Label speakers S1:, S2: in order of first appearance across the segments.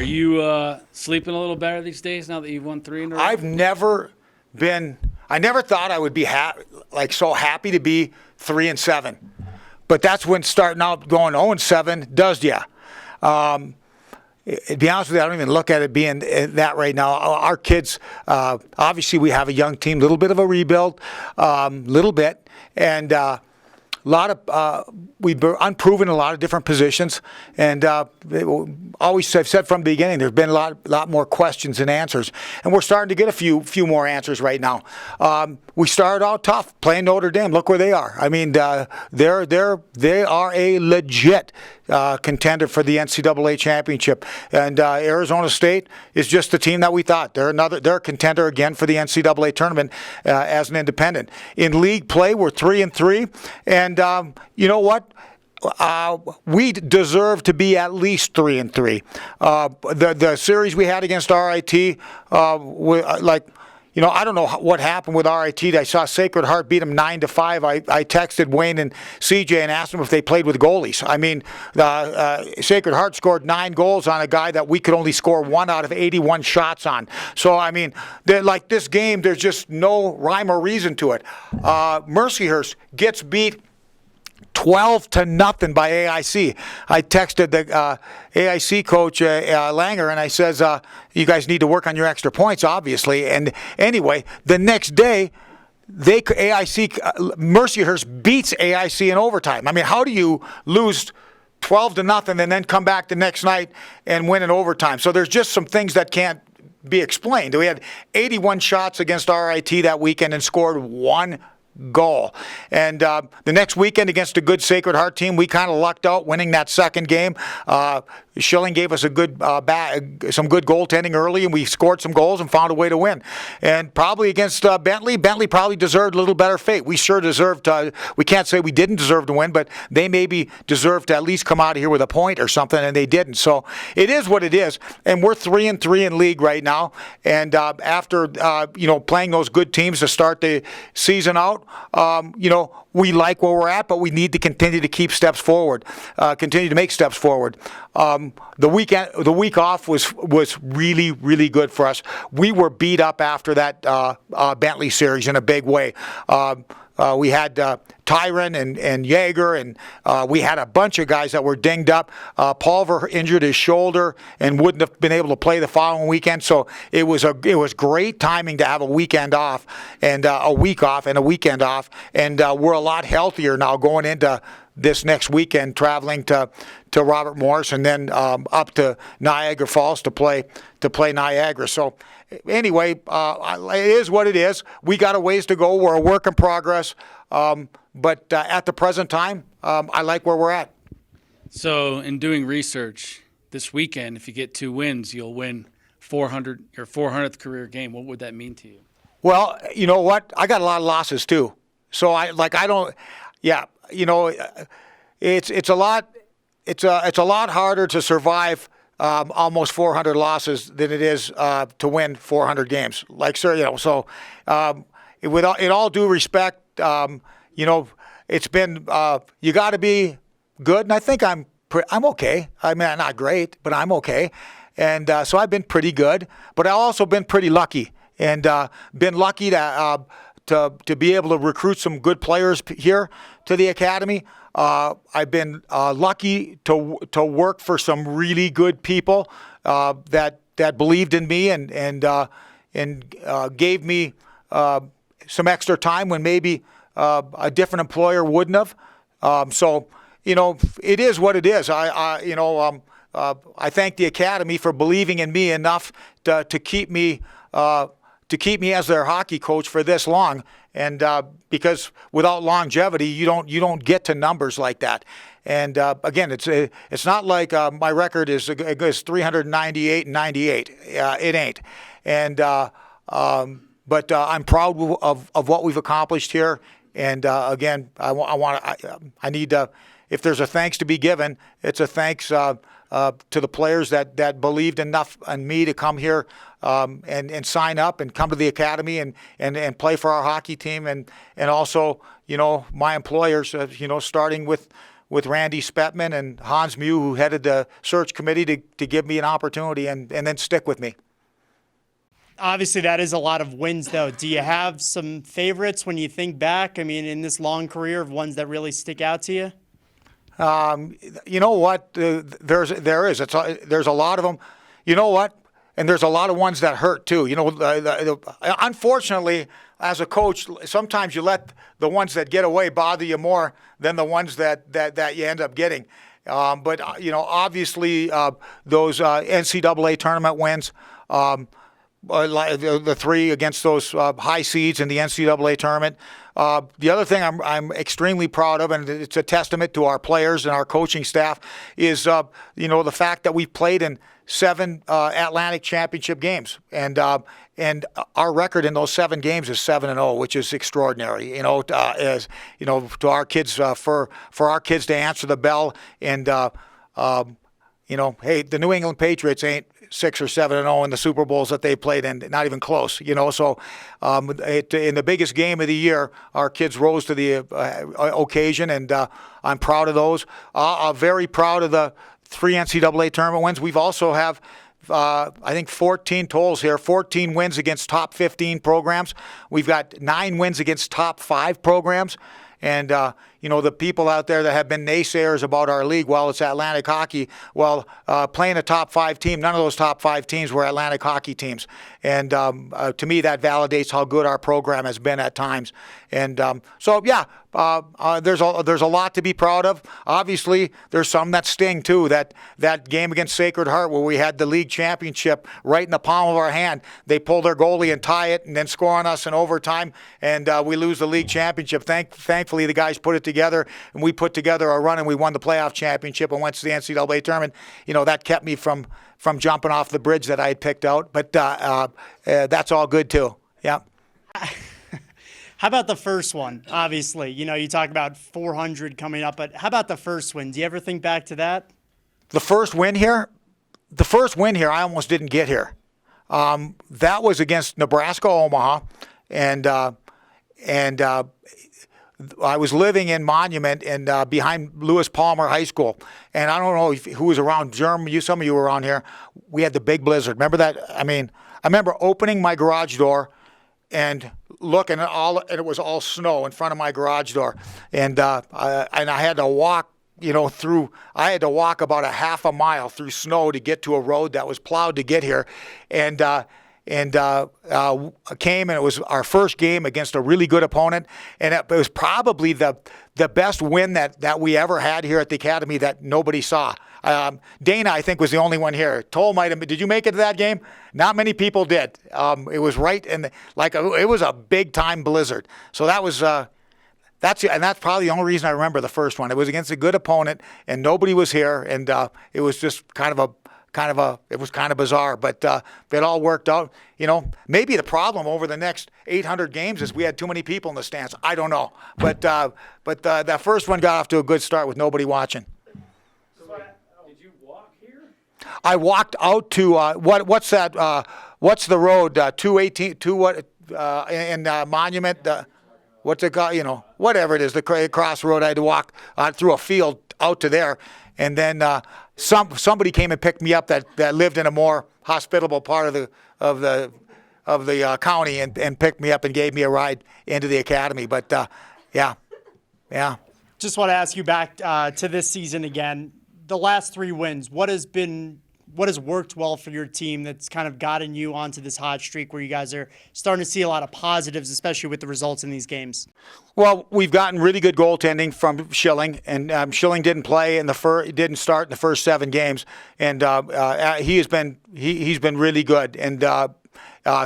S1: you sleeping a little better these days now that you've won 3 in a row?
S2: I never thought I would be so happy to be 3-7, but that's when starting out going 0-7 does you. To be honest with you, I don't even look at it being that right now. Our kids, obviously, we have a young team, little bit of a rebuild, little bit, and a lot of we've been unproven in a lot of different positions, and always I've said from the beginning, there's been a lot more questions than answers, and we're starting to get a few more answers right now. We started out tough playing Notre Dame. Look where they are. I mean, they are a legit contender for the NCAA championship, and Arizona State is just the team that we thought. They're a contender again for the NCAA tournament as an independent. In league play, we're 3-3, and you know what? We deserve to be at least 3-3. The series we had against RIT, I don't know what happened with RIT. I saw Sacred Heart beat them 9-5. I texted Wayne and CJ and asked them if they played with goalies. I mean, Sacred Heart scored 9 goals on a guy that we could only score 1 out of 81 shots on. So, I mean, like this game, there's just no rhyme or reason to it. Mercyhurst gets beat 12-0 by AIC. I texted the AIC coach Langer, and I says, "You guys need to work on your extra points, obviously." And anyway, the next day, Mercyhurst beats AIC in overtime. I mean, how do you lose 12-0 and then come back the next night and win in overtime? So there's just some things that can't be explained. We had 81 shots against RIT that weekend and scored 1 goal. And the next weekend against a good Sacred Heart team, we kind of lucked out winning that second game. Schilling gave us some good goaltending early, and we scored some goals and found a way to win. And probably against Bentley probably deserved a little better fate. We sure deserved to. We can't say we didn't deserve to win, but they maybe deserved to at least come out of here with a point or something, and they didn't. So it is what it is. And we're 3-3 in league right now. And after playing those good teams to start the season out, we like where we're at, but we need to continue to keep steps forward, continue to make steps forward. The week off was really, really good for us. We were beat up after that Bentley series in a big way. We had Tyron and Yeager, and we had a bunch of guys that were dinged up. Pulver injured his shoulder and wouldn't have been able to play the following weekend. So it was great timing to have a weekend off and a week off and a weekend off. And we're a lot healthier now going into this next weekend, traveling to Robert Morris and then up to Niagara Falls to play Niagara. So anyway, it is what it is. We got a ways to go. We're a work in progress. But at the present time, I like where we're at.
S1: So in doing research this weekend, if you get 2 wins, you'll win 400 your 400th career game. What would that mean to you?
S2: Well, you know what? I got a lot of losses too. So it's a lot harder to survive almost 400 losses than it is to win 400 games. So with all due respect, it's been you got to be good, and I think I'm okay. I mean, I'm not great, but I'm okay, and so I've been pretty good. But I've also been pretty lucky, and been lucky to be able to recruit some good players here to the academy. I've been lucky to work for some really good people that believed in me and gave me some extra time when maybe a different employer wouldn't have. So it is what it is. I thank the academy for believing in me enough to keep me as their hockey coach for this long, and because without longevity, you don't get to numbers like that. And again, it's not like my record is 398-98. It ain't. And but I'm proud of what we've accomplished here. And again, I need to. If there's a thanks to be given, it's a thanks to the players that believed enough in me to come here and sign up and come to the academy and play for our hockey team, and also my employers, starting with with Randy Spetman and Hans Mew, who headed the search committee, to give me an opportunity and then stick with me.
S3: Obviously, that is a lot of wins, though. Do you have some favorites when you think back? I mean, in this long career, of ones that really stick out to you?
S2: You know what? There's a lot of them. You know what? And there's a lot of ones that hurt too. You know, unfortunately, as a coach, sometimes you let the ones that get away bother you more than the ones that you end up getting. But you know, obviously, those NCAA tournament wins. The three against those high seeds in the NCAA tournament. The other thing I'm extremely proud of, and it's a testament to our players and our coaching staff, is you know, the fact that we've played in 7 Atlantic Championship games, and our record in those 7 games is 7-0, which is extraordinary. You know, as you know, to our kids, for our kids to answer the bell, and you know, hey, the New England Patriots ain't 6 or 7-0 in the Super Bowls that they played in, not even close. You know, so in the biggest game of the year, our kids rose to the occasion, and I'm proud of those. I'm very proud of the 3 NCAA tournament wins. We've also have, I think, 14 totals here, 14 wins against top 15 programs. We've got 9 wins against top 5 programs. And, you know, the people out there that have been naysayers about our league, well, it's Atlantic hockey. Well, playing a top 5 team, none of those top 5 teams were Atlantic hockey teams. And to me, that validates how good our program has been at times. And so, yeah, there's a lot to be proud of. Obviously, there's some that sting, too. That game against Sacred Heart where we had the league championship right in the palm of our hand. They pull their goalie and tie it and then score on us in overtime, and we lose the league championship. Thankfully, the guys put it together, and we put together a run, and we won the playoff championship and went to the NCAA tournament. You know, that kept me from jumping off the bridge that I had picked out. But that's all good, too. Yeah.
S3: How about the first one? Obviously, you know, you talk about 400 coming up, but how about the first win? Do you ever think back to that?
S2: The first win here, I almost didn't get here. That was against Nebraska Omaha, and I was living in Monument and behind Lewis Palmer High School. And I don't know who was around. Some of you were around here. We had the big blizzard. Remember that? I mean, I remember opening my garage door and looking at and it was all snow in front of my garage door. And I had to walk, you know, I had to walk about a half a mile through snow to get to a road that was plowed to get here. And came, and it was our first game against a really good opponent, and it was probably the best win that we ever had here at the academy that nobody saw. Dana, I think, was the only one here. Toll might have. Did you make it to that game? Not many people did. It was right in it was a big time blizzard. So that was. That's probably the only reason I remember the first one. It was against a good opponent, and nobody was here, and it was just it was kind of bizarre, but it all worked out. You know, maybe the problem over the next 800 games is we had too many people in the stands. I don't know, but that first one got off to a good start with nobody watching.
S1: So did you walk here?
S2: I walked out to what's that? What's the road? 218, in Monument. What's it called? You know, whatever it is, the crossroad. I had to walk through a field out to there, and then somebody came and picked me up that lived in a more hospitable part of the county and picked me up and gave me a ride into the academy. But yeah.
S3: Just want to ask you back to this season again. The last 3 wins. What has worked well for your team that's kind of gotten you onto this hot streak where you guys are starting to see a lot of positives, especially with the results in these games?
S2: Well, we've gotten really good goaltending from Schilling, and Schilling didn't start in the first 7 games, and he's been really good, and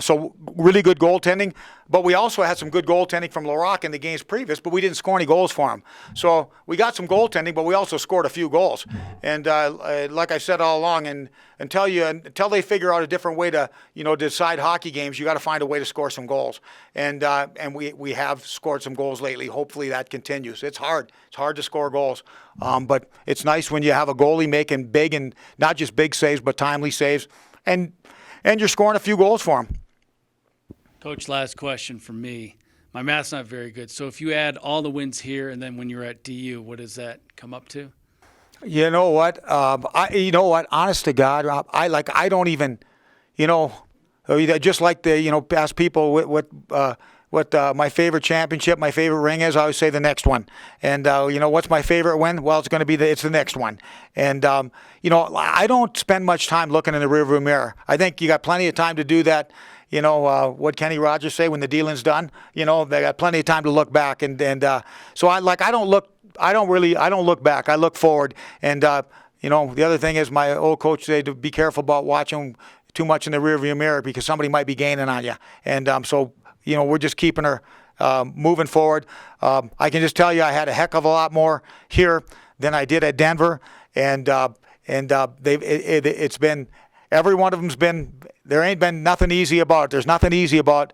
S2: so really good goaltending. But we also had some good goaltending from LaRock in the games previous, but we didn't score any goals for him. So we got some goaltending, but we also scored a few goals. And like I said all along, and until they figure out a different way to decide hockey games, you got to find a way to score some goals. And we have scored some goals lately. Hopefully that continues. It's hard. It's hard to score goals, but it's nice when you have a goalie making big and not just big saves, but timely saves, and you're scoring a few goals for him.
S1: Coach, last question from me.
S2: Yeah.
S1: math's not very good. So if you add all the wins here and then when you're at DU, what does that come up to?
S2: You know what? Honest to God, Rob, I don't even, just like ask people what my favorite championship, my favorite ring is. I always say the next one. And what's my favorite win? Well, it's going to be it's the next one. And I don't spend much time looking in the rearview mirror. I think you got plenty of time to do that. What Kenny Rogers say when the dealing's done. They got plenty of time to look back. So I don't look back. I look forward. And the other thing is my old coach said to be careful about watching too much in the rearview mirror because somebody might be gaining on you. And so we're just keeping her moving forward. I can just tell you I had a heck of a lot more here than I did at Denver, and it's been every one of them's been. There ain't been nothing easy about it. There's nothing easy about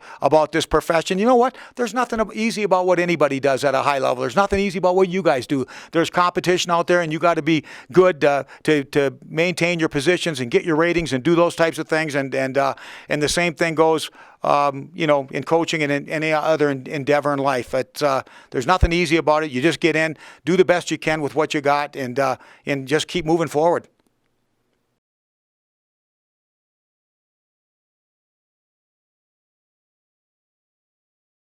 S2: this profession. You know what? There's nothing easy about what anybody does at a high level. There's nothing easy about what you guys do. There's competition out there, and you got to be good to maintain your positions and get your ratings and do those types of things. And the same thing goes, in coaching and in any other endeavor in life. There's nothing easy about it. You just get in, do the best you can with what you got, and just keep moving forward.